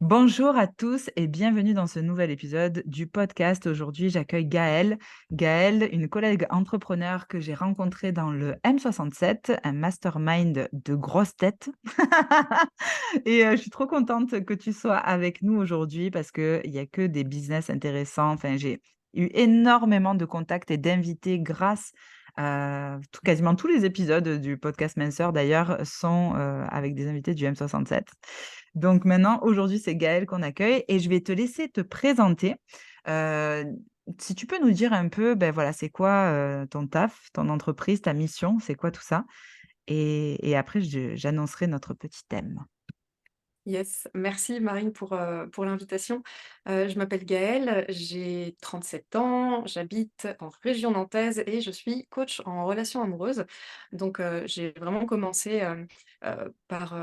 Bonjour à tous et bienvenue dans ce nouvel épisode du podcast. Aujourd'hui, j'accueille Gaëlle. Gaëlle, une collègue entrepreneur que j'ai rencontrée dans le M67, un mastermind de grosses têtes. Et je suis trop contente que tu sois avec nous aujourd'hui parce qu'il n'y a que des business intéressants. Enfin, j'ai eu énormément de contacts et d'invités grâce à quasiment tous les épisodes du podcast Minceur, d'ailleurs, sont avec des invités du M67. Donc maintenant, aujourd'hui, c'est Gaëlle qu'on accueille et je vais te laisser te présenter. Heu, Si tu peux nous dire un peu, ben voilà, c'est quoi, ton taf, ton entreprise, ta mission, c'est quoi tout ça? Et après j'annoncerai notre petit thème. Yes, merci Marine pour l'invitation. Je m'appelle Gaëlle, j'ai 37 ans, j'habite en région nantaise et je suis coach en relations amoureuses. Donc, j'ai vraiment commencé, par,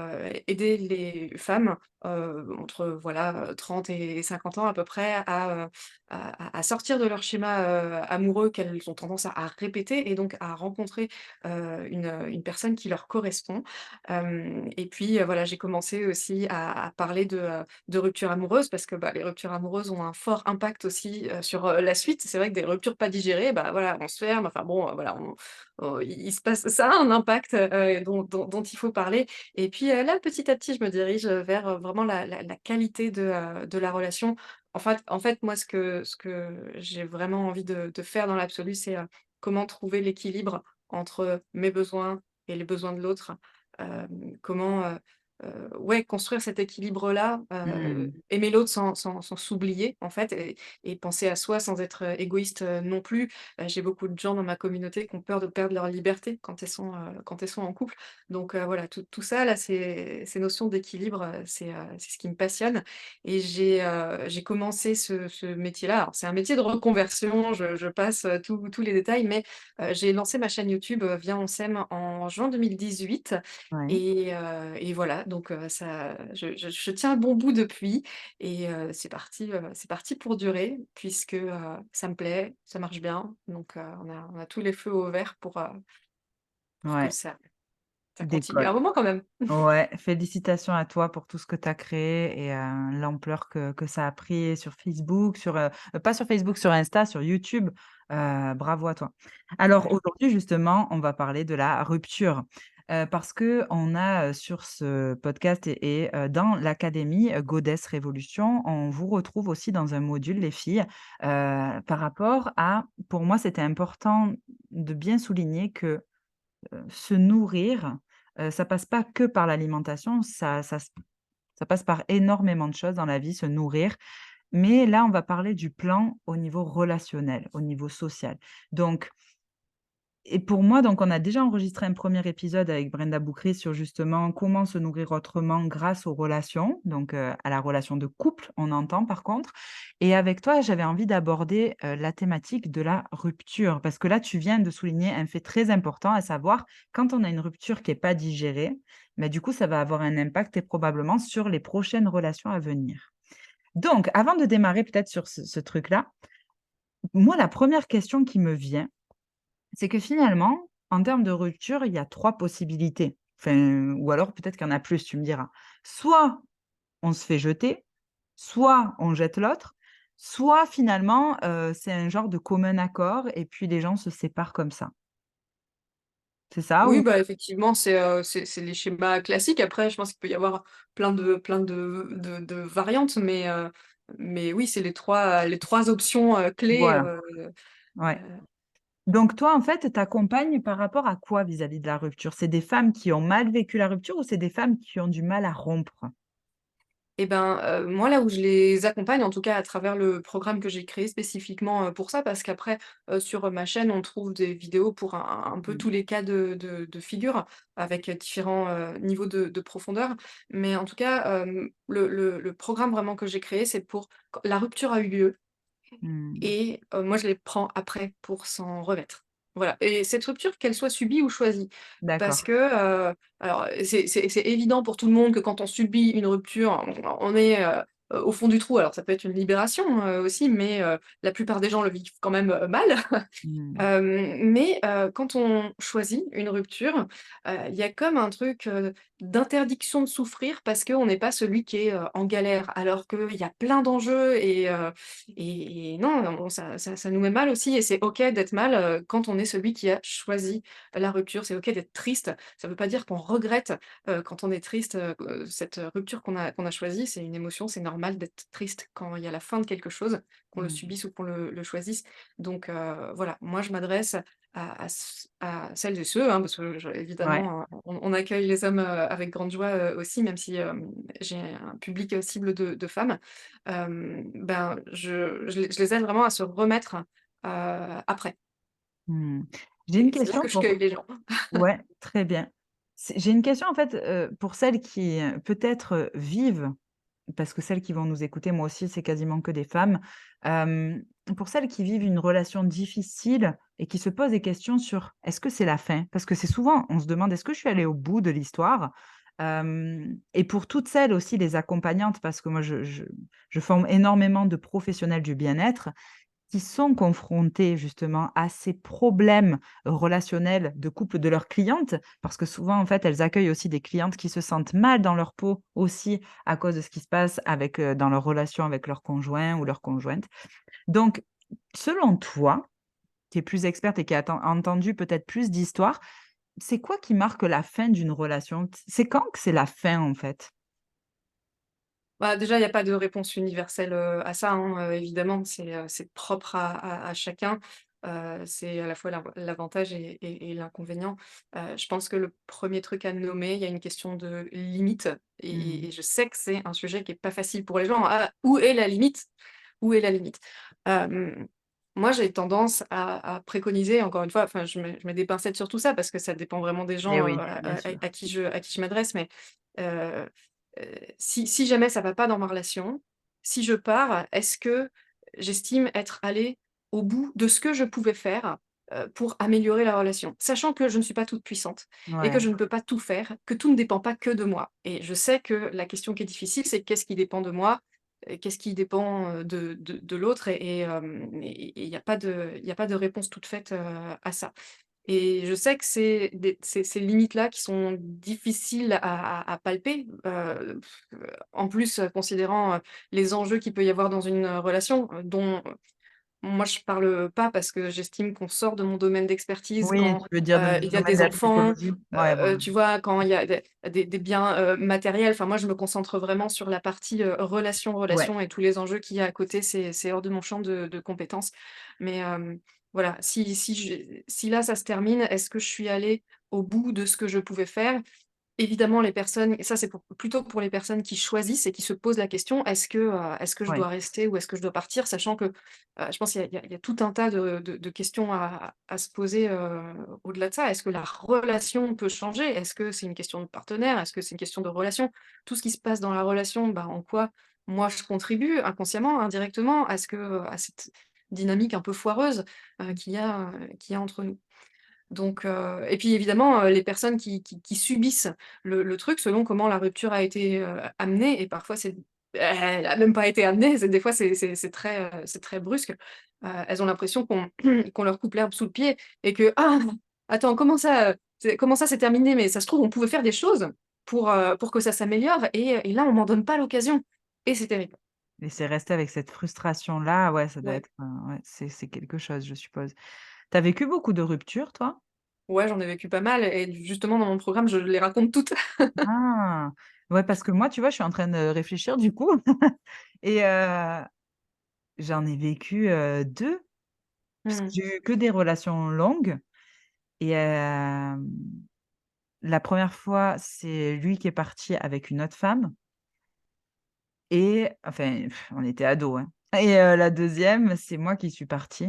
aider les femmes, entre voilà, 30 et 50 ans à peu près à sortir de leur schéma, amoureux qu'elles ont tendance à répéter et donc à rencontrer, une personne qui leur correspond. Et puis, voilà, j'ai commencé aussi à parler de ruptures amoureuses parce que, bah, les ruptures amoureuses ont un fort impact aussi, sur, la suite. C'est vrai que des ruptures pas digérées, bah, voilà, on se ferme, enfin bon, voilà, il se passe ça a un impact, dont il faut parler et puis, là, petit à petit, je me dirige, vers, vraiment la qualité de la relation. En fait, moi, ce que j'ai vraiment envie de faire dans l'absolu, c'est, comment trouver l'équilibre entre mes besoins et les besoins de l'autre. Comment, ouais, construire cet équilibre-là, Mmh. aimer l'autre sans s'oublier, en fait et penser à soi sans être, égoïste, non plus. J'ai beaucoup de gens dans ma communauté qui ont peur de perdre leur liberté quand elles sont en couple. Donc voilà, tout ça là, ces notions d'équilibre, c'est ce qui me passionne et j'ai commencé ce métier-là. Alors c'est un métier de reconversion, je passe, tous les détails, mais j'ai lancé ma chaîne YouTube, Viens on s'aime en juin 2018 Ouais. et voilà, donc ça je tiens le bon bout depuis et c'est parti pour durer puisque, ça me plaît, ça marche bien, donc on a tous les feux au vert pour que Ouais, ça continue. décolle. Un moment quand même. Ouais, félicitations à toi pour tout ce que tu as créé et l'ampleur que ça a pris sur Facebook, pas sur Facebook, sur Insta, sur YouTube. Bravo à toi. Alors Ouais. aujourd'hui, justement, on va parler de la rupture, parce qu'on a, sur ce podcast et dans l'académie, Goddess Révolution, on vous retrouve aussi dans un module, les filles, par rapport à pour moi, c'était important de bien souligner que se nourrir, ça passe pas que par l'alimentation, ça passe par énormément de choses dans la vie, se nourrir. Mais là, on va parler du plan au niveau relationnel, au niveau social. Donc et pour moi, donc on a déjà enregistré un premier épisode avec Brenda Boukri sur justement comment se nourrir autrement grâce aux relations, donc à la relation de couple, on entend par contre. Et avec toi, j'avais envie d'aborder, la thématique de la rupture parce que là, tu viens de souligner un fait très important, à savoir quand on a une rupture qui est pas digérée, mais du coup, ça va avoir un impact et probablement sur les prochaines relations à venir. Donc avant de démarrer peut-être sur ce truc-là, moi, la première question qui me vient, c'est que finalement, en termes de rupture, il y a 3 possibilités. Enfin, ou alors peut-être qu'il y en a plus, tu me diras. Soit on se fait jeter, soit on jette l'autre, soit finalement, c'est un genre de commun accord et puis les gens se séparent comme ça. C'est ça Oui, ou bah, effectivement, c'est les schémas classiques. Après, je pense qu'il peut y avoir plein de variantes, mais oui, c'est les trois options, clés, voilà, ouais. Donc toi, en fait, tu accompagnes par rapport à quoi vis-à-vis de la rupture? C'est des femmes qui ont mal vécu la rupture ou c'est des femmes qui ont du mal à rompre? Et ben, moi, là où je les accompagne, en tout cas à travers le programme que j'ai créé spécifiquement, pour ça, parce qu'après, sur ma chaîne, on trouve des vidéos pour un peu Mmh. tous les cas de figure, avec, différents, niveaux de profondeur. Mais en tout cas, le programme vraiment que j'ai créé, c'est pour quand la rupture a eu lieu Mmh. et moi je les prends après pour s'en remettre. Voilà et cette rupture, qu'elle soit subie ou choisie. Parce D'accord. que, alors c'est évident pour tout le monde que quand on subit une rupture, on est, au fond du trou. Alors ça peut être une libération, aussi, mais la plupart des gens le vivent quand même, mal. Mmh. Mais quand on choisit une rupture, il y a comme un truc, d'interdiction de souffrir parce qu'on n'est pas celui qui est, en galère. Alors qu'il y a plein d'enjeux et non, ça nous met mal aussi et c'est OK d'être mal, quand on est celui qui a choisi la rupture. C'est OK d'être triste. Ça ne veut pas dire qu'on regrette, quand on est triste, cette rupture qu'on a choisie. C'est une émotion, c'est normal d'être triste quand il y a la fin de quelque chose, qu'on le Mmh. subisse ou qu'on le choisisse. Donc voilà, moi je m'adresse à celles et ceux, hein, parce que Ouais. évidemment, on accueille les hommes avec grande joie aussi, même si j'ai un public cible de femmes. Ben, je les aide vraiment à se remettre après. Mmh. J'ai une Et c'est là question que je pour cueille les gens. ouais, très bien. J'ai une question en fait, pour celles qui, peut-être, vivent parce que celles qui vont nous écouter, moi aussi, c'est quasiment que des femmes. Pour celles qui vivent une relation difficile et qui se posent des questions sur: «Est-ce que c'est la fin?» parce que c'est souvent, on se demande: «Est-ce que je suis allée au bout de l'histoire?» Et pour toutes celles aussi, les accompagnantes, parce que moi je forme énormément de professionnels du bien-être qui sont confrontés justement à ces problèmes relationnels de couple de leurs clientes, parce que souvent, en fait, elles accueillent aussi des clientes qui se sentent mal dans leur peau aussi à cause de ce qui se passe avec, dans leur relation avec leur conjoint ou leur conjointe. Donc, selon toi, qui es plus experte et qui a entendu peut-être plus d'histoires, c'est quoi qui marque la fin d'une relation? C'est quand que c'est la fin, en fait? Bah, déjà, il y a pas de réponse universelle, à ça, hein, évidemment, c'est propre à chacun. C'est à la fois l'avantage et l'inconvénient. Je pense que le premier truc à nommer, il y a une question de limite et Mmh. et et je sais que c'est un sujet qui est pas facile pour les gens. Ah, où est la limite? Où est la limite? Hem, Moi, j'ai tendance à préconiser, encore une fois, enfin, je mets des pincettes sur tout ça parce que ça dépend vraiment des Eh gens, oui, bien sûr. à qui je m'adresse, mais heu si jamais ça va pas dans ma relation, si je pars, est-ce que j'estime être allée au bout de ce que je pouvais faire, pour améliorer la relation? Sachant que je ne suis pas toute puissante et que Ouais. je ne peux pas tout faire, que tout ne dépend pas que de moi et je sais que la question qui est difficile, c'est qu'est-ce qui dépend de moi? Et qu'est-ce qui dépend, de l'autre et il y a pas de réponse toute faite, à ça. Et je sais que c'est ces limites-là qui sont difficiles à palper, en plus, considérant, les enjeux qu'il peut y avoir dans une, relation, dont moi je parle pas parce que j'estime qu'on sort de mon domaine d'expertise Oui, quand, tu veux dire du il y a domaine de des la enfants, psychologie? Ouais, voilà. tu vois? Quand il y a des biens, matériels. Enfin moi je me concentre vraiment sur la partie, Ouais. relation et tous les enjeux qu'il y a à côté, c'est hors de mon champ de compétences. Mais, voilà, si là ça se termine, est-ce que je suis allée au bout de ce que je pouvais faire? Évidemment, les personnes et ça, c'est plutôt pour les personnes qui choisissent et qui se posent la question: est-ce que je Ouais. dois rester ou est-ce que je dois partir?» Sachant que, je pense qu'il y a tout un tas de questions à se poser, au-delà de ça. Est-ce que la relation peut changer? Est-ce que c'est une question de partenaire? Est-ce que c'est une question de relation? Tout ce qui se passe dans la relation, bah, en quoi moi je contribue inconsciemment, indirectement à cette dynamique un peu foireuse, qu'il y a entre nous. Donc et puis évidemment, les personnes qui subissent le truc selon comment la rupture a été, amenée et parfois elle a même pas été amenée, c'est des fois c'est très brusque. Elles ont l'impression qu'on qu'on leur coupe l'herbe sous le pied et que: «Ah! Attends, comment ça c'est terminé? Mais ça se trouve on pouvait faire des choses pour que ça s'améliore et là on m'en donne pas l'occasion» et c'est terrible. Et c'est resté avec cette frustration-là, ouais, ça doit Ouais. être, ouais, c'est quelque chose, je suppose. Tu as vécu beaucoup de ruptures, toi? Ouais, j'en ai vécu pas mal et justement dans mon programme, je les raconte toutes. Ah! Ouais, parce que moi, tu vois, je suis en train de réfléchir du coup et j'en ai vécu, 2 puisque Mmh. j'ai eu que des relations longues et la première fois, c'est lui qui est parti avec une autre femme et enfin, on était ados, hein et la deuxième, c'est moi qui suis partie,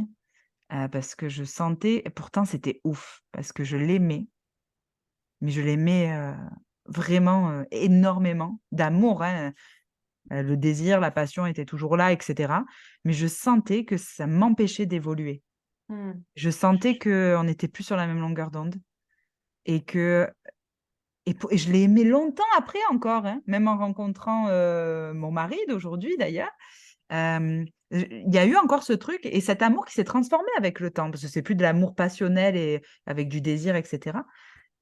parce que je sentais et pourtant c'était ouf, parce que je l'aimais. Mais je l'aimais, vraiment, énormément d'amour, hein, le désir, la passion étaient toujours là et cetera. Mais je sentais que ça m'empêchait d'évoluer. Mmh. Je sentais qu'on n'était plus sur la même longueur d'onde et que et je l'ai aimé longtemps après encore, hein, même en rencontrant, mon mari d'aujourd'hui d'ailleurs. Il y a eu encore ce truc et cet amour qui s'est transformé avec le temps, parce que c'est plus de l'amour passionnel et avec du désir et cetera.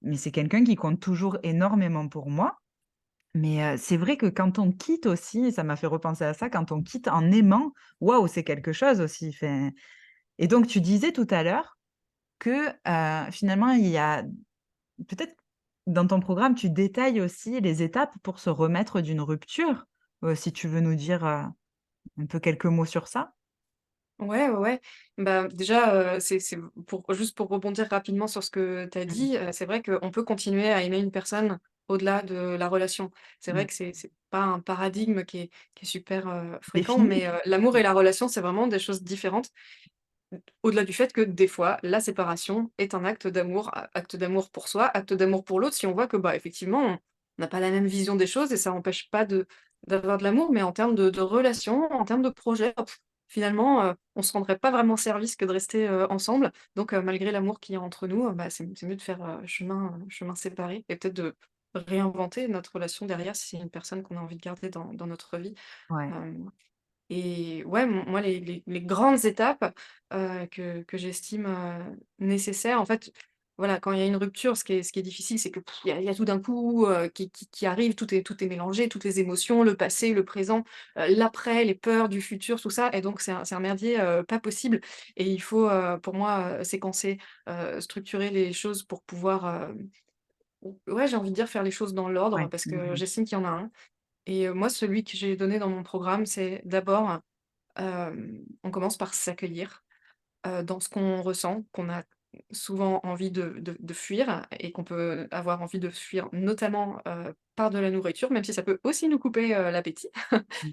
Mais c'est quelqu'un qui compte toujours énormément pour moi. Mais, c'est vrai que quand on quitte aussi, ça m'a fait repenser à ça, quand on quitte en aimant, waouh, c'est quelque chose aussi, enfin et donc tu disais tout à l'heure que, finalement, il y a peut-être dans ton programme, tu détailles aussi les étapes pour se remettre d'une rupture. Si tu veux nous dire, un peu quelques mots sur ça? Ouais, ouais, ouais. Bah, déjà, c'est pour juste pour rebondir rapidement sur ce que tu as Mmh. dit, c'est vrai qu'on peut continuer à aimer une personne au-delà de la relation. C'est Mmh. vrai que c'est pas un paradigme qui est super, fréquent, Défini? mais l'amour et la relation, c'est vraiment des choses différentes. Au-delà du fait que des fois, la séparation est un acte d'amour pour soi, acte d'amour pour l'autre, si on voit que, bah, effectivement, on n'a pas la même vision des choses et ça n'empêche pas d'avoir de l'amour, mais en termes de relations, en termes de projets, hop, finalement, on se rendrait pas vraiment service que de rester, ensemble. Donc malgré l'amour qu'il y a entre nous, bah, c'est mieux de faire, chemin séparés et peut-être de réinventer notre relation derrière si c'est une personne qu'on a envie de garder dans notre vie. Ouais, Hem et ouais, moi, les grandes étapes, que j'estime, nécessaires, en fait, voilà, quand il y a une rupture, ce qui est difficile, c'est que il y a tout d'un coup, qui arrive, tout est mélangé, toutes les émotions, le passé, le présent, l'après, les peurs du futur, tout ça et donc c'est un merdier, pas possible et il faut, pour moi, séquencer, structurer les choses pour pouvoir, ouais, j'ai envie de dire faire les choses dans l'ordre ouais. parce que Mmh. j'estime qu'il y en a un et moi, celui que j'ai donné dans mon programme, c'est d'abord on commence par s'accueillir, dans ce qu'on ressent, qu'on a souvent envie de fuir et qu'on peut avoir envie de fuir notamment, par de la nourriture, même si ça peut aussi nous couper, l'appétit.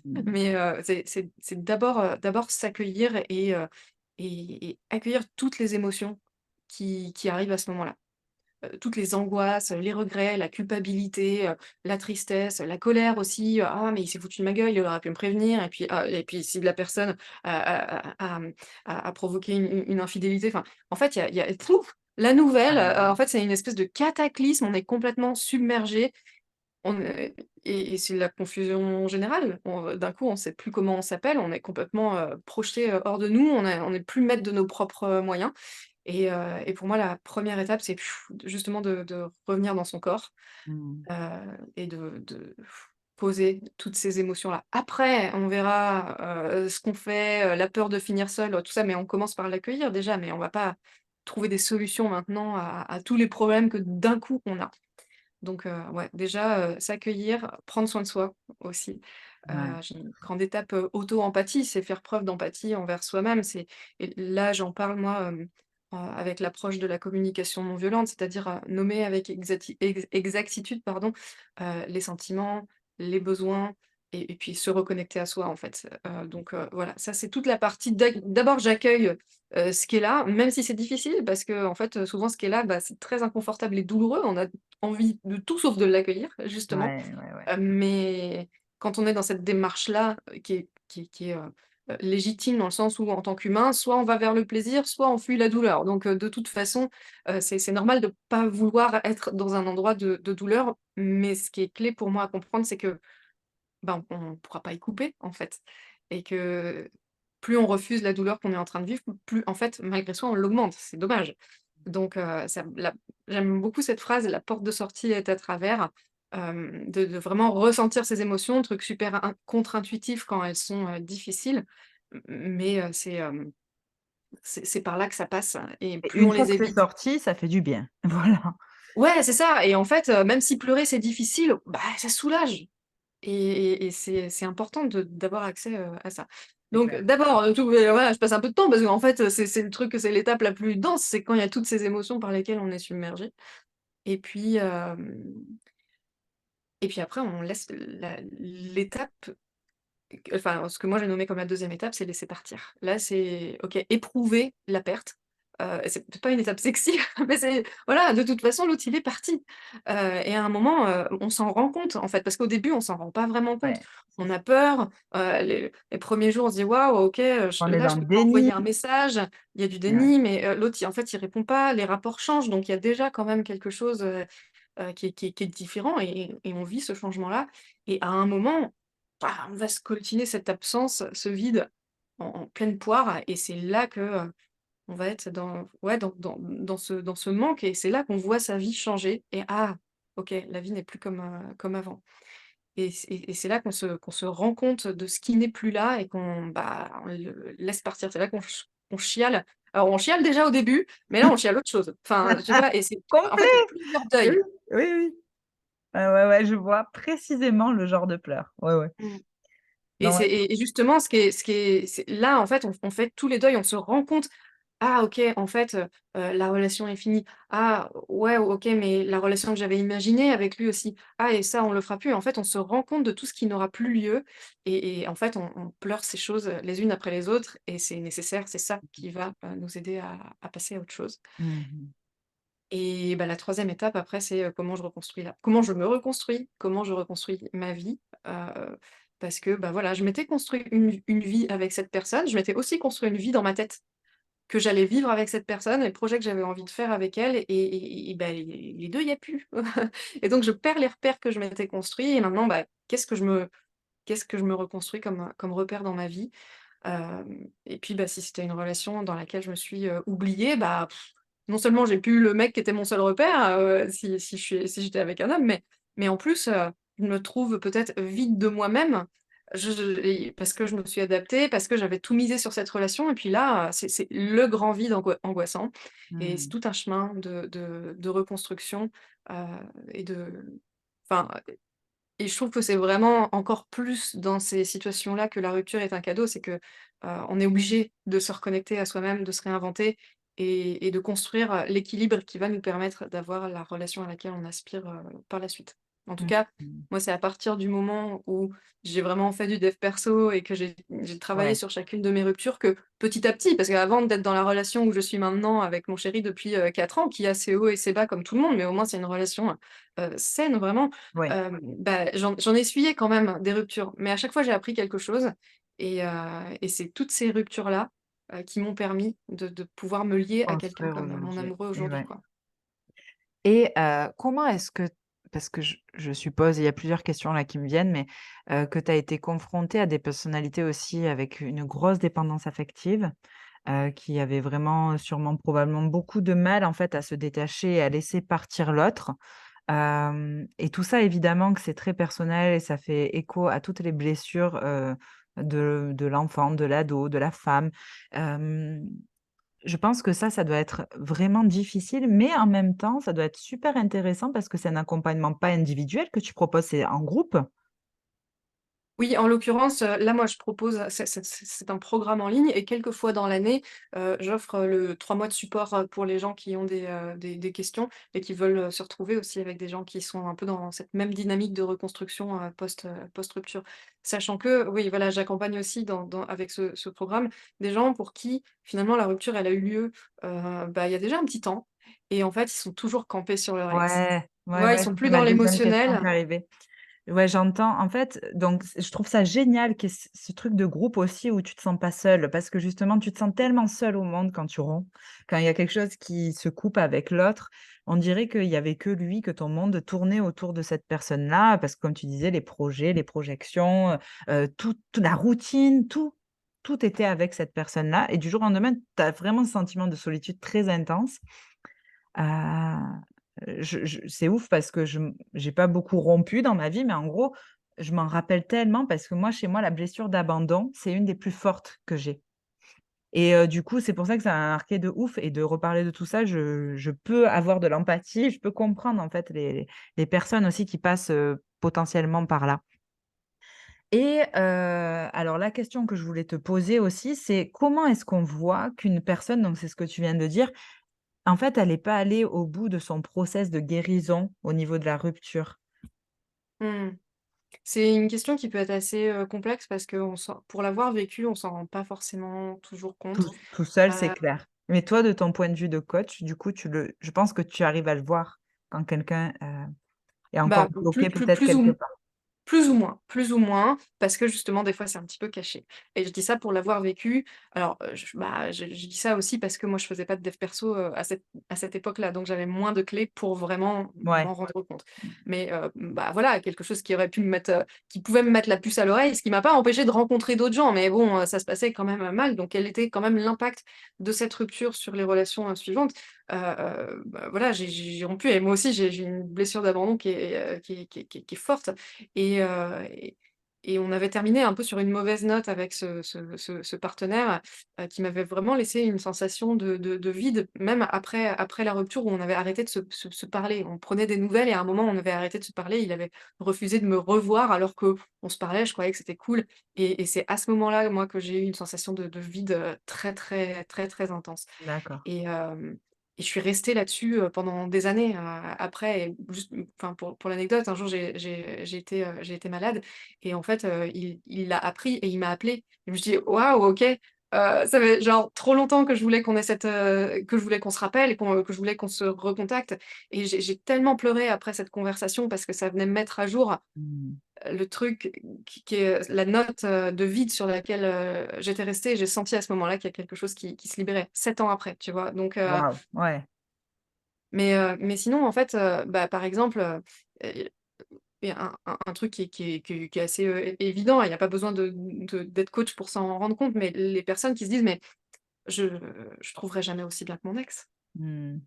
Mmh. Mais, c'est d'abord s'accueillir et accueillir toutes les émotions qui arrivent à ce moment-là. Toutes les angoisses, les regrets, la culpabilité, la tristesse, la colère aussi, «Ah mais il s'est foutu de ma gueule, il aurait pu me prévenir» et puis si la personne a provoqué une infidélité, enfin, en fait, il y a tout. La nouvelle, en fait, c'est une espèce de cataclysme, on est complètement submergé, on est et c'est la confusion générale. D'un coup, on ne sait plus comment on s'appelle, on est complètement, projeté, hors de nous, on est plus maître de nos propres, moyens et pour moi, la première étape, c'est justement de revenir dans son corps, Mmh. et de poser toutes ces émotions-là. Après, on verra, ce qu'on fait, la peur de finir seul, tout ça, mais on commence par l'accueillir déjà, mais on va pas trouver des solutions maintenant à tous les problèmes que d'un coup on a. Donc ouais, déjà, s'accueillir, prendre soin de soi aussi. Ouais. J'ai une grande étape, auto-empathie, c'est faire preuve d'empathie envers soi-même. Et là, j'en parle moi, avec l'approche de la communication non violente, c'est-à-dire, nommer avec exactitude, pardon, les sentiments, les besoins et puis se reconnecter à soi, en fait. Donc voilà, ça c'est toute la partie d'abord j'accueille, ce qui est là, même si c'est difficile parce que en fait, souvent ce qui est là, bah, c'est très inconfortable et douloureux. On a envie de tout sauf de l'accueillir, justement. Ouais, ouais, ouais. Mais quand on est dans cette démarche-là, qui est légitime dans le sens où en tant qu'humain, soit on va vers le plaisir, soit on fuit la douleur. Donc de toute façon, c'est normal de pas vouloir être dans un endroit de douleur, mais ce qui est clé pour moi à comprendre, c'est que, ben, on ne pourra pas y couper, en fait et que plus on refuse la douleur qu'on est en train de vivre, plus en fait, malgré soi, on l'augmente. C'est dommage. Donc ça la j'aime beaucoup cette phrase: «La porte de sortie est à travers», de vraiment ressentir ses émotions, truc super contre-intuitif quand elles sont, difficiles, mais c'est par là que ça passe et Et plus une on fois les que c'est évite. sorti, ça fait du bien. Voilà. Ouais, c'est ça et en fait, même si pleurer c'est difficile, bah, ça soulage. Et c'est important d'avoir accès, à ça. C'est Donc clair. d'abord, voilà, je passe un peu de temps parce qu'en fait, c'est le truc, c'est l'étape la plus dense, c'est quand il y a toutes ces émotions par lesquelles on est submergé et puis, après on laisse l'étape, enfin, ce que moi j'ai nommé comme la deuxième étape, c'est laisser partir. Là, c'est OK, éprouver la perte, c'est peut-être pas une étape sexy, mais c'est voilà, de toute façon, l'autre, il est parti, et à un moment, on s'en rend compte, en fait, parce qu'au début, on s'en rend pas vraiment compte. Ouais, c'est On ça. a peur, les 1 jours, on se dit: «Waouh, OK, On est je dans le peux pas envoyer déni. un message». Il y a du Ouais. déni, mais l'autre, il en fait, il répond pas, les rapports changent, donc il y a déjà quand même quelque chose, qui est différent et on vit ce changement-là et à un moment, bah, on va se coltiner cette absence, ce vide en pleine poire et c'est là que, on va être dans ouais, dans ce manque et c'est là qu'on voit sa vie changer et «Ah, OK, la vie n'est plus comme avant» et c'est là qu'on se rend compte de ce qui n'est plus là et qu'on, bah, on le laisse partir. C'est là qu'on chiale. Alors on chiale déjà au début, mais là on chiale autre chose. Enfin, je sais pas et c'est en fait, il y a Complet! plusieurs Oui, deuils. oui, oui. Ouais, ouais, je vois précisément le genre de pleurs. Ouais, ouais. Mmh. Et Non, ouais. justement ce qui est c'est là, en fait, on fait tous les deuils, on se rend compte: «Ah OK, en fait, la relation est finie. Ah ouais, OK, mais la relation que j'avais imaginée avec lui aussi. Ah et ça, on le fera plus». En fait, on se rend compte de tout ce qui n'aura plus lieu et en fait, on pleure ces choses, les unes après les autres et c'est nécessaire. C'est ça qui va, nous aider à passer à autre chose. Mmh. Et bah, la troisième étape après, c'est, comment je me reconstruis, comment je reconstruis ma vie, parce que, bah, voilà, je m'étais construit une vie avec cette personne. Je m'étais aussi construit une vie dans ma tête que j'allais vivre avec cette personne, les projets que j'avais envie de faire avec elle et bah, les 2, il y a plus. Et donc je perds les repères que je m'étais construits et maintenant, bah, qu'est-ce que je me reconstruis comme repère dans ma vie? Et puis, bah, si c'était une relation dans laquelle je me suis, oubliée, bah, non seulement j'ai plus le mec qui était mon seul repère, si j'étais avec un homme, mais en plus, je me trouve peut-être vide de moi-même, je et parce que je me suis adaptée, parce que j'avais tout misé sur cette relation et puis là, c'est le grand vide angoissant et c'est Mmh. tout un chemin de reconstruction, heu et enfin et je trouve que c'est vraiment encore plus dans ces situations-là que la rupture est un cadeau, c'est que, on est obligé de se reconnecter à soi-même, de se réinventer et de construire, l'équilibre qui va nous permettre d'avoir la relation à laquelle on aspire, par la suite. En tout Mmh cas, mh. moi, c'est à partir du moment où j'ai vraiment fait du dev perso et que j'ai travaillé Ouais. sur chacune de mes ruptures que, petit à petit, parce qu'avant d'être dans la relation où je suis maintenant avec mon chéri depuis, 4 ans, qui a ses hauts et ses bas comme tout le monde, mais au moins c'est une relation, saine vraiment. Ouais. Bah, j'en ai essuyé quand même des ruptures, mais à chaque fois j'ai appris quelque chose et c'est toutes ces ruptures-là, qui m'ont permis de pouvoir me lier à quelqu'un Construire comme mon aujourd'hui amoureux et aujourd'hui, ouais. quoi. Et comment est-ce que parce que je suppose, il y a plusieurs questions là qui me viennent, mais que tu as été confrontée à des personnalités aussi avec une grosse dépendance affective, qui avaient vraiment, sûrement, probablement beaucoup de mal, en fait, à se détacher et à laisser partir l'autre. Et tout ça évidemment que c'est très personnel et ça fait écho à toutes les blessures, de l'enfant, de l'ado, de la femme. Hem, je pense que ça doit être vraiment difficile, mais en même temps, ça doit être super intéressant parce que c'est un accompagnement pas individuel que tu proposes, c'est en groupe? Oui, en l'occurrence, là, moi, je propose c'est un programme en ligne et quelques fois dans l'année, j'offre, le 3 mois de support, pour les gens qui ont des questions et qui veulent, se retrouver aussi avec des gens qui sont un peu dans cette même dynamique de reconstruction, post-rupture. Sachant que, oui, voilà, j'accompagne aussi avec ce programme, des gens pour qui, finalement, la rupture, elle a eu lieu, bah, il y a déjà un petit temps et en fait, ils sont toujours campés sur leur ex. Ouais, Tu ouais, vois, ils ouais, sont c'était plus ma dans deuxième question l'émotionnel. qui arrivait. Ouais, j'entends. En fait, donc je trouve ça génial qu'il y ait ce truc de groupe aussi où tu te sens pas seul, parce que justement, tu te sens tellement seul au monde quand tu romps, quand il y a quelque chose qui se coupe avec l'autre. On dirait qu'il y avait que lui, que ton monde tournait autour de cette personne-là, parce que comme tu disais, les projets, les projections, toute la routine, tout était avec cette personne-là et du jour au lendemain, tu as vraiment ce sentiment de solitude très intense. Ah, je c'est ouf parce que j'ai pas beaucoup rompu dans ma vie, mais en gros, je m'en rappelle tellement parce que moi, chez moi, la blessure d'abandon, c'est une des plus fortes que j'ai et du coup, c'est pour ça que ça m'a marquée de ouf et de reparler de tout ça, je peux avoir de l'empathie, je peux comprendre, en fait, les personnes aussi qui passent, potentiellement par là et alors la question que je voulais te poser aussi, c'est comment est-ce qu'on voit qu'une personne, donc c'est ce que tu viens de dire, en fait, elle est pas allée au bout de son process de guérison au niveau de la rupture. Mmh. C'est une question qui peut être assez, complexe parce que pour l'avoir vécu, on s'en rend pas forcément toujours compte. Tout seul, c'est Heu, clair. Mais toi, de ton point de vue de coach, du coup, je pense que tu arrives à le voir quand quelqu'un, est encore Bah, bloqué plus peut-être plus ou quelque m part. plus ou moins, parce que justement des fois c'est un petit peu caché et je dis ça pour l'avoir vécu. Alors, je dis ça aussi parce que moi je faisais pas de dev perso, à cette époque-là, donc j'avais moins de clés pour vraiment Ouais, m'en rendre compte. Mais, bah, voilà, quelque chose qui aurait pu me mettre, qui pouvait me mettre la puce à l'oreille, ce qui m'a pas empêché de rencontrer d'autres gens, mais bon, ça se passait quand même, mal, donc quel était quand même l'impact de cette rupture sur les relations, suivantes? Bah, voilà, j'ai rompu et moi aussi j'ai une blessure d'abandon qui est forte et on avait terminé un peu sur une mauvaise note avec ce partenaire, qui m'avait vraiment laissé une sensation de vide, même après la rupture où on avait arrêté de se parler. On prenait des nouvelles et à un moment, on avait arrêté de se parler. Il avait refusé de me revoir alors qu'on se parlait, je croyais que c'était cool et c'est à ce moment-là, moi, que j'ai eu une sensation de vide, très, très, très, très intense. d'accord. Et et je suis restée là-dessus, pendant des années, après et juste, enfin pour l'anecdote, un jour j'ai été malade et en fait, il l'a appris et il m'a appelée. Et je me suis dit: «Waouh, OK, ça fait genre trop longtemps que je voulais qu'on ait que je voulais qu'on se rappelle et que je voulais qu'on se recontacte» et j'ai tellement pleuré après cette conversation parce que ça venait me mettre à jour Mmh. le truc qui est la note, de vide sur laquelle, j'étais restée et j'ai senti à ce moment-là qu'il y a quelque chose qui se libérait, 7 ans après, tu vois? Donc Waouh, ouais. mais sinon en fait, bah, par exemple, il y a un truc qui est assez, évident, il y a pas besoin d'être coach pour s'en rendre compte, mais les personnes qui se disent: «Mais je je trouverai jamais aussi bien que mon ex». Mmh.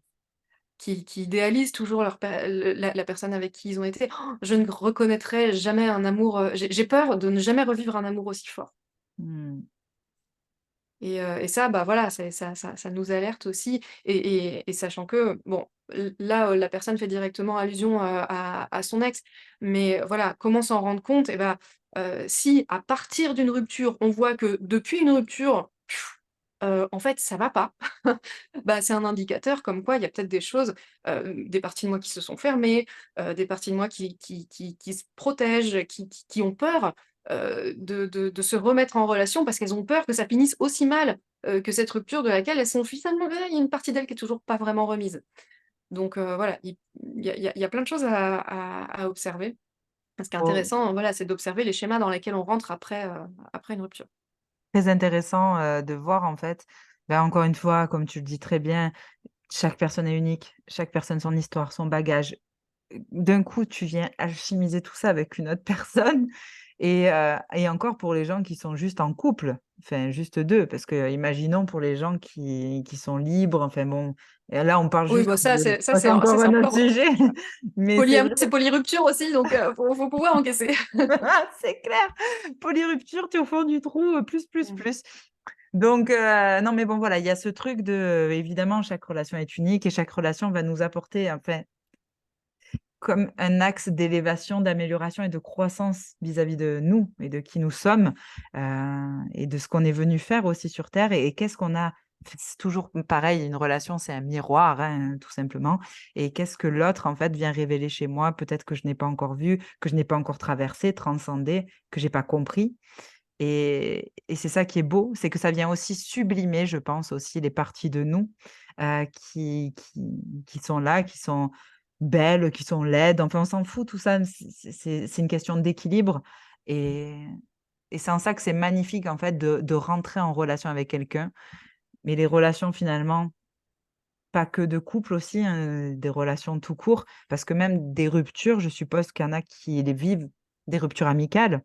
Qui idéalisent toujours leur pe le la personne avec qui ils ont été. Oh, je ne reconnaîtrai jamais un amour, j'ai peur de ne jamais revivre un amour aussi fort Mmh. et ça, bah, voilà, ça nous alerte aussi et sachant que, bon, là, la personne fait directement allusion, à son ex, mais voilà, comment s'en rendre compte? Et bah, si à partir d'une rupture, on voit que depuis une rupture, en fait, ça va pas. Bah, c'est un indicateur comme quoi il y a peut-être des choses, des parties de moi qui se sont fermées, des parties de moi qui se protègent, qui ont peur, de se remettre en relation parce qu'elles ont peur que ça finisse aussi mal, que cette rupture de laquelle elles sont finalement il y a une partie d'elles qui est toujours pas vraiment remise. Donc voilà, il y a plein de choses à observer. Ce qui est Oh, intéressant, voilà, c'est d'observer les schémas dans lesquels on rentre après une rupture. très intéressant, de voir en fait, bah, encore une fois, comme tu le dis très bien, chaque personne est unique, chaque personne son histoire, son bagage. D'un coup, tu viens alchimiser tout ça avec une autre personne et encore pour les gens qui sont juste en couple, enfin juste 2, parce que imaginons pour les gens qui sont libres, enfin bon, et là on parle Oui, juste bah, de ça c'est ça encore c'est un autre encore autre sujet, chose. mais c'est Polyamour, vrai. c'est polyrupture aussi, donc faut pouvoir encaisser. C'est clair, polyrupture, tu es au fond du trou, plus, plus, Mmh. plus. Donc non mais bon voilà, il y a ce truc de évidemment chaque relation est unique et chaque relation va nous apporter enfin comme un axe d'élévation, d'amélioration et de croissance vis-à-vis de nous et de qui nous sommes, et de ce qu'on est venu faire aussi sur terre et qu'est-ce qu'on a c'est toujours pareil, une relation, c'est un miroir, hein, tout simplement et qu'est-ce que l'autre, en fait, vient révéler chez moi, peut-être que je n'ai pas encore vu, que je n'ai pas encore traversé, transcendé, que j'ai pas compris et c'est ça qui est beau, c'est que ça vient aussi sublimer, je pense aussi, les parties de nous, qui sont là, qui sont belles, qui sont laides, enfin, on s'en fout tout ça, c'est une question d'équilibre et c'est en ça que c'est magnifique, en fait, de rentrer en relation avec quelqu'un. Mais les relations finalement, pas que de couple aussi, hein, des relations tout court, parce que même des ruptures, je suppose qu'il y en a qui les vivent, des ruptures amicales.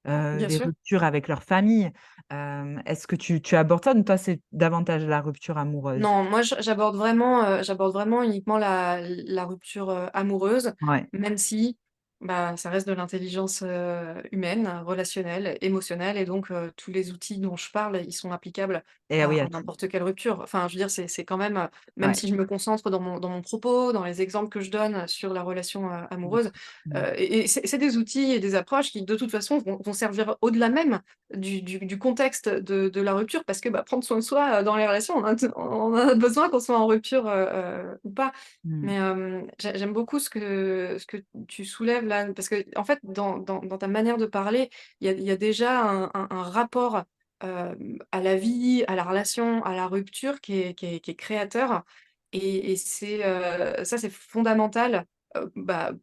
Bien Des sûr. ruptures avec leur famille. Est-ce que tu abordes ça ou toi, c'est davantage la rupture amoureuse? Non, moi j'aborde vraiment uniquement la rupture, amoureuse, Ouais même si, bah, ça reste de l'intelligence, humaine, relationnelle, émotionnelle et donc tous les outils dont je parle, ils sont applicables et ah oui, à à tout. n'importe quelle rupture. Enfin, je veux dire, c'est quand même, même Ouais. si je me concentre dans mon propos, dans les exemples que je donne sur la relation, Du amoureuse, coup. Mmh. et c'est des outils et des approches qui, de toute façon, vont servir au-delà même du contexte de la rupture parce que, bah, prendre soin de soi, dans les relations, on a besoin qu'on soit en rupture, ou pas. Mmh. Mais, j'aime beaucoup ce que tu soulèves là, parce que en fait, dans ta manière de parler, il y a déjà un rapport, à la vie, à la relation, à la rupture qui est créateur et c'est, ça, c'est fondamental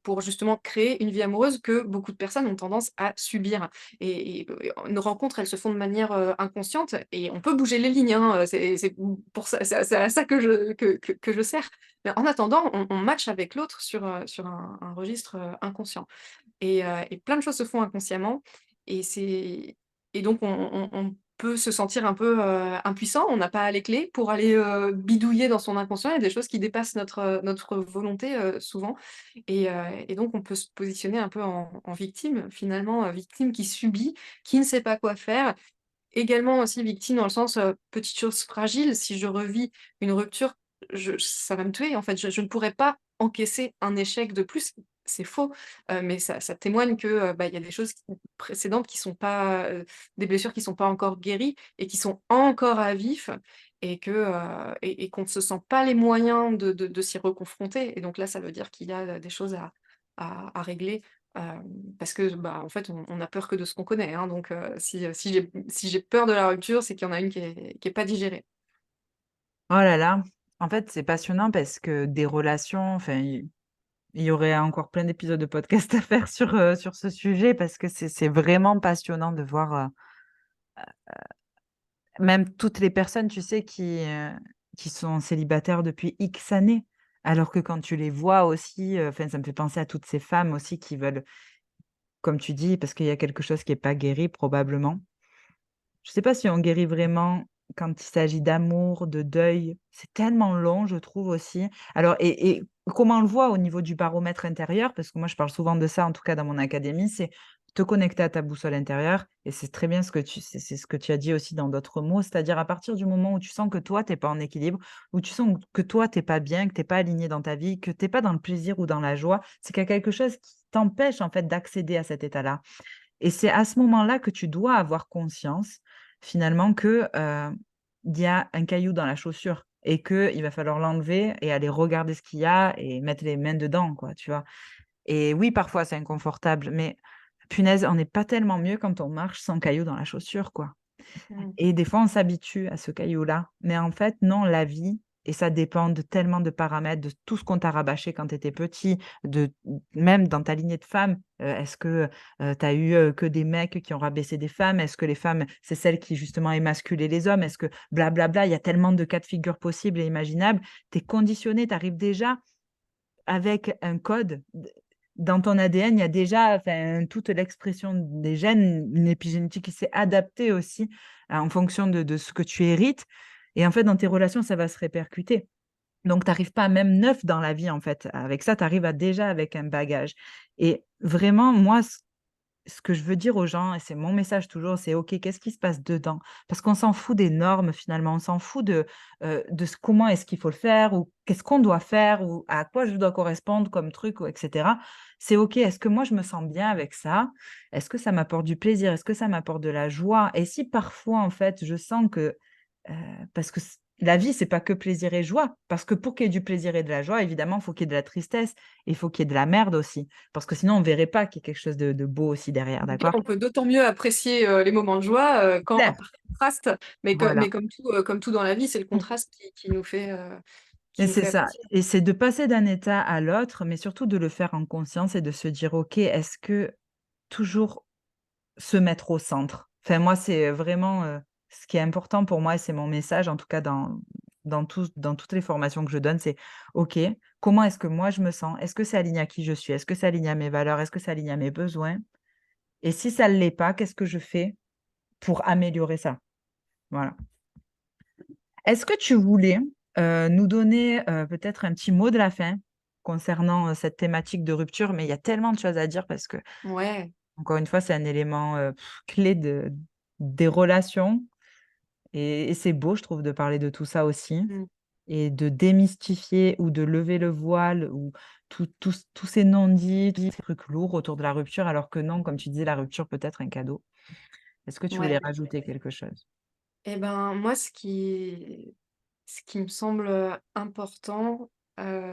pour justement créer une vie amoureuse que beaucoup de personnes ont tendance à subir. Et nos rencontres, elles se font de manière, inconsciente et on peut bouger les lignes, hein, c'est pour ça, c'est à ça que je sers. Mais en attendant, on match avec l'autre sur un registre, inconscient. Et plein de choses se font inconsciemment et c'est et donc on peut se sentir un peu, impuissant. On n'a pas les clés pour aller, bidouiller dans son inconscient. Il y a des choses qui dépassent notre volonté, souvent et donc on peut se positionner un peu en victime finalement, victime qui subit, qui ne sait pas quoi faire. Également aussi victime dans le sens, petite chose fragile, si je revis une rupture, je ça va me tuer en fait, je ne pourrais pas encaisser un échec de plus. C'est faux, mais ça témoigne que, bah, il y a des choses précédentes qui sont pas, des blessures qui sont pas encore guéries et qui sont encore à vif et et qu'on ne se sent pas les moyens de s'y reconfronter et donc là, ça veut dire qu'il y a, des choses à régler. Parce que, bah, en fait, on a peur que de ce qu'on connaît, hein, donc si j'ai peur de la rupture, c'est qu'il y en a une qui est pas digérée. Oh là là, en fait, c'est passionnant parce que des relations, enfin, il y aurait encore plein d'épisodes de podcast à faire sur ce sujet parce que c'est vraiment passionnant de voir, même toutes les personnes, tu sais, qui sont célibataires depuis X années. Alors que quand tu les vois aussi, enfin, ça me fait penser à toutes ces femmes aussi qui veulent, comme tu dis, parce qu'il y a quelque chose qui est pas guéri probablement. Je sais pas si on guérit vraiment quand il s'agit d'amour, de deuil. C'est tellement long, je trouve aussi. Alors et comment on le voit au niveau du baromètre intérieur, parce que moi je parle souvent de ça, en tout cas dans mon académie, c'est te connecter à ta boussole intérieure et c'est très bien ce que c'est ce que tu as dit aussi dans d'autres mots, c'est-à-dire à partir du moment où tu sens que toi, tu es pas en équilibre, où tu sens que toi, tu es pas bien, que tu es pas aligné dans ta vie, que tu es pas dans le plaisir ou dans la joie, c'est qu'il y a quelque chose qui t'empêche en fait d'accéder à cet état-là. Et c'est à ce moment-là que tu dois avoir conscience, finalement, que, il y a un caillou dans la chaussure et qu'il va falloir l'enlever et aller regarder ce qu'il y a et mettre les mains dedans, quoi, tu vois? Et oui, parfois, c'est inconfortable, mais punaise, on n'est pas tellement mieux quand on marche sans caillou dans la chaussure, quoi. Mmh. Et des fois, on s'habitue à ce caillou-là. Mais en fait, non, la vie et ça dépend de tellement de paramètres, de tout ce qu'on t'a rabâché quand tu étais petit, de même dans ta lignée de femmes, est-ce que, tu as eu, que des mecs qui ont rabaissé des femmes? Est-ce que les femmes, c'est celles qui justement émasculaient les hommes? Est-ce que blablabla, il y a tellement de cas de figure possibles et imaginables. Tu es conditionné, tu arrives déjà avec un code dans ton ADN, il y a déjà enfin, toute l'expression des gènes, une épigénétique qui s'est adaptée aussi, en fonction de ce que tu hérites et en fait, dans tes relations, ça va se répercuter. Donc tu arrives pas même neuf dans la vie, en fait. Avec ça, tu arrives à déjà avec un bagage et vraiment, moi, ce que je veux dire aux gens et c'est mon message toujours, c'est: «OK, qu'est-ce qui se passe dedans?» parce qu'on s'en fout des normes finalement, on s'en fout de ce comment est-ce qu'il faut le faire ou qu'est-ce qu'on doit faire ou à quoi je dois correspondre comme truc ou et cetera. C'est OK, est-ce que moi je me sens bien avec ça? Est-ce que ça m'apporte du plaisir? Est-ce que ça m'apporte de la joie? Et si parfois en fait je sens que Heu, parce que la vie, c'est pas que plaisir et joie. Parce que pour qu'il y ait du plaisir et de la joie, évidemment, il faut qu'il y ait de la tristesse et il faut qu'il y ait de la merde aussi. Parce que sinon, on verrait pas qu'il y a quelque chose de beau aussi derrière, d'accord? On peut d'autant mieux apprécier, les moments de joie, quand Clair. par contraste, mais Voilà comme tout dans la vie, c'est le Mmh. contraste Et qui nous c'est fait ça apprécier. et c'est de passer d'un état à l'autre, mais surtout de le faire en conscience et de se dire: «OK, est-ce que toujours se mettre au centre?» Enfin, moi, c'est vraiment, ce qui est important pour moi et c'est mon message, en tout cas dans toutes les formations que je donne, c'est: «OK, comment est-ce que moi je me sens? Est-ce que c'est aligné à qui je suis? Est-ce que c'est aligné à mes valeurs? Est-ce que c'est aligné à mes besoins? Et si ça ne l'est pas, qu'est-ce que je fais pour améliorer ça?» Voilà. Est-ce que tu voulais, nous donner, peut-être un petit mot de la fin concernant, cette thématique de rupture? Mais il y a tellement de choses à dire parce que Ouais. encore une fois, c'est un élément, clé des relations et c'est beau, je trouve, de parler de tout ça aussi Mmh. et de démystifier ou de lever le voile ou tous ces non-dits, tous ces trucs lourds autour de la rupture, alors que non, comme tu disais, la rupture peut être un cadeau. Est-ce que tu Ouais. voulais rajouter quelque chose? Et ben, moi, ce qui me semble, important,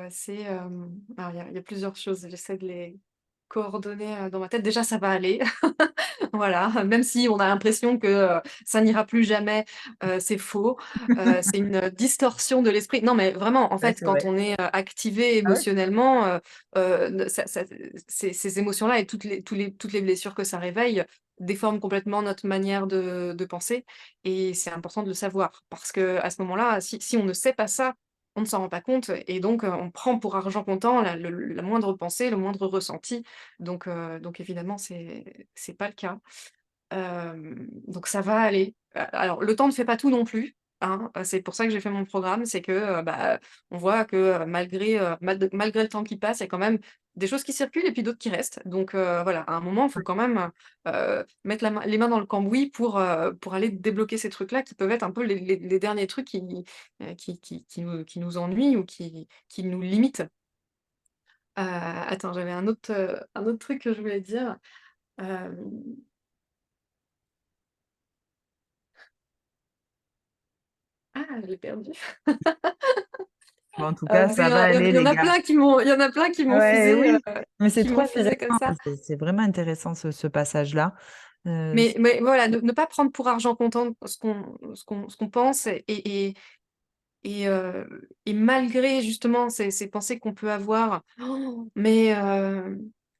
c'est, alors il y a plusieurs choses, j'essaie de les coordonner, dans ma tête. Déjà, ça va aller. Voilà, même si on a l'impression que, ça n'ira plus jamais, c'est faux. C'est une distorsion de l'esprit. Non, mais vraiment, en Ouais, fait, c'est quand vrai. on est, activé Ah ouais? émotionnellement, ne ça ces émotions-là et toutes les blessures que ça réveille déforment complètement notre manière de penser et c'est important de le savoir. Parce qu'à ce moment-là, si on ne sait pas ça, on ne s'en rend pas compte et donc, on prend pour argent comptant la moindre pensée, le moindre ressenti. Donc évidemment, c'est pas le cas. Donc ça va aller. Alors le temps ne fait pas tout non plus, hein, c'est pour ça que j'ai fait mon programme, c'est que, on voit que, malgré le temps qui passe, il y a quand même des choses qui circulent et puis d'autres qui restent. Donc voilà, à un moment, il faut quand même, mettre les mains dans le cambouis pour aller débloquer ces trucs-là qui peuvent être un peu les derniers trucs qui nous ennuient ou qui nous limitent. Attends, j'avais un autre truc que je voulais dire. Hem, je l'ai perdu. Bon, en tout cas, Parce qu'il ça y en va a il y en aller, il y en les a gars. plein qui m'ont Ouais, fusé, oui, mais c'est qui trop m'ont fusé comme intéressant. ça. C'est vraiment intéressant ce passage-là. Mais voilà, ne pas prendre pour argent comptant ce qu'on pense et malgré justement ces pensées qu'on peut avoir: Mais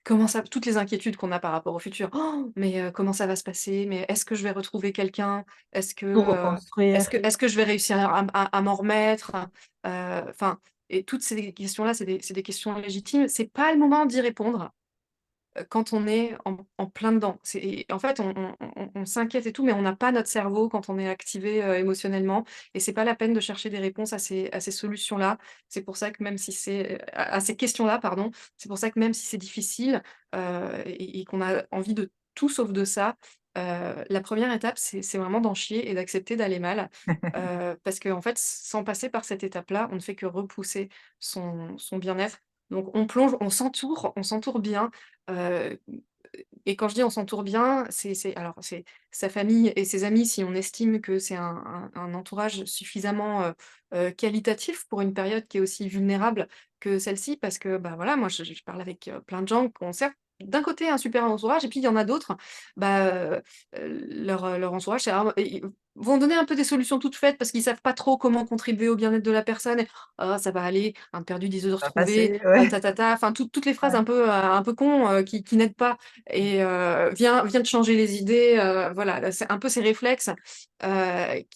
comment ça toutes les inquiétudes qu'on a par rapport au futur: Mais comment ça va se passer? Mais est-ce que je vais retrouver quelqu'un? Est-ce que, tout heu, est-ce reconstruire. que est-ce que je vais réussir à m'en remettre? Enfin et toutes ces questions-là, c'est des questions légitimes. C'est pas le moment d'y répondre. Quand on est en plein dedans. C'est en fait, on s'inquiète et tout, mais on n'a pas notre cerveau quand on est activé, émotionnellement et c'est pas la peine de chercher des réponses à ces solutions-là. C'est pour ça que même si c'est à ces questions-là, pardon, c'est pour ça que même si c'est difficile, et qu'on a envie de tout sauf de ça, la première étape, c'est vraiment d'en chier et d'accepter d'aller mal. Parce qu'en fait, sans passer par cette étape-là, on ne fait que repousser son bien-être. Donc on plonge, on s'entoure bien, Heu et quand je dis on s'entoure bien, c'est sa famille et ses amis si on estime que c'est un entourage suffisamment, qualitatif pour une période qui est aussi vulnérable que celle-ci. Parce que, bah, voilà, moi je parle avec, plein de gens qui ont certes d'un côté un super entourage et puis il y en a d'autres, bah, leur entourage c'est vraiment ils vont donner un peu des solutions toutes faites parce qu'ils savent pas trop comment contribuer au bien-être de la personne et: «Oh ça va aller, un de perdu 10 de Ça va retrouvé, passer, ouais. enfin toutes les phrases Ouais. un peu cons, qui n'aident pas et viens te changer les idées, voilà, là, c'est un peu ces réflexes, qui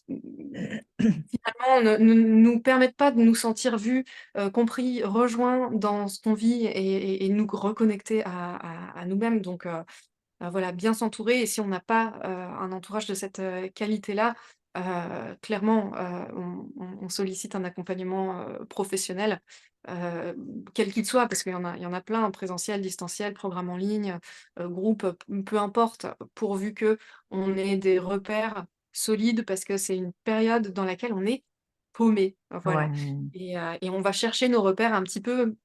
finalement nous permettent pas de nous sentir vus, compris, rejoints dans ce qu'on vit et nous reconnecter à nous-mêmes donc voilà, bien s'entourer et si on n'a pas, un entourage de cette, qualité-là, clairement, on sollicite un accompagnement, professionnel, heu, quel qu'il soit, parce qu'il y en a plein, hein, présentiel, distanciel, programme en ligne, groupe, peu importe, pourvu qu'on ait des repères solides parce que c'est une période dans laquelle on est paumé, voilà Ouais. et on va chercher nos repères un petit peu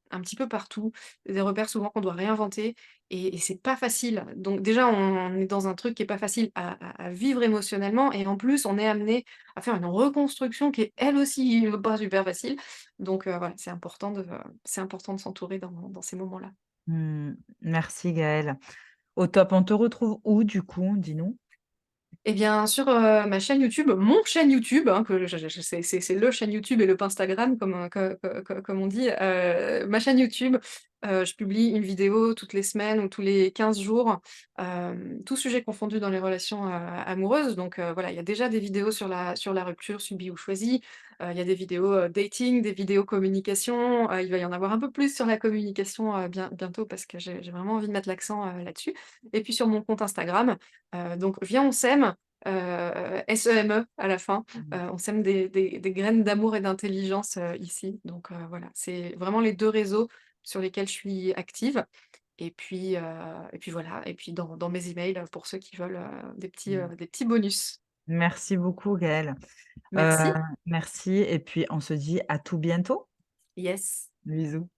partout, des repères souvent qu'on doit réinventer et c'est pas facile. Donc déjà, on est dans un truc qui est pas facile à vivre émotionnellement et en plus, on est amené à faire une reconstruction qui est elle aussi pas super facile. Donc voilà, c'est important de s'entourer dans ces moments-là. Mmh. Merci Gaëlle. Au top. On te retrouve où du coup? Dis-nous? Et bien sur, ma chaîne YouTube, mon chaîne YouTube, hein, que je c'est le chaîne YouTube et le Pinstagram comme, comme on dit, ma chaîne YouTube, je publie une vidéo toutes les semaines ou tous les 15 jours, tous sujets confondus dans les relations, amoureuses. Donc, voilà, il y a déjà des vidéos sur la rupture subie ou choisie, il y a des vidéos, dating, des vidéos communication, il va y en avoir un peu plus sur la communication, bientôt parce que j'ai vraiment envie de mettre l'accent, là-dessus. Et puis sur mon compte Instagram, donc viens on s'aime, SEME à la fin. Mmh. On sème des graines d'amour et d'intelligence, ici. Donc voilà, c'est vraiment les 2 réseaux sur lesquels je suis active et puis voilà et puis dans mes emails, pour ceux qui veulent, des petits, Mmh. des petits bonus. Merci beaucoup Gaëlle. Heu, Merci. merci et puis on se dit à tout bientôt. Yes. Bisous.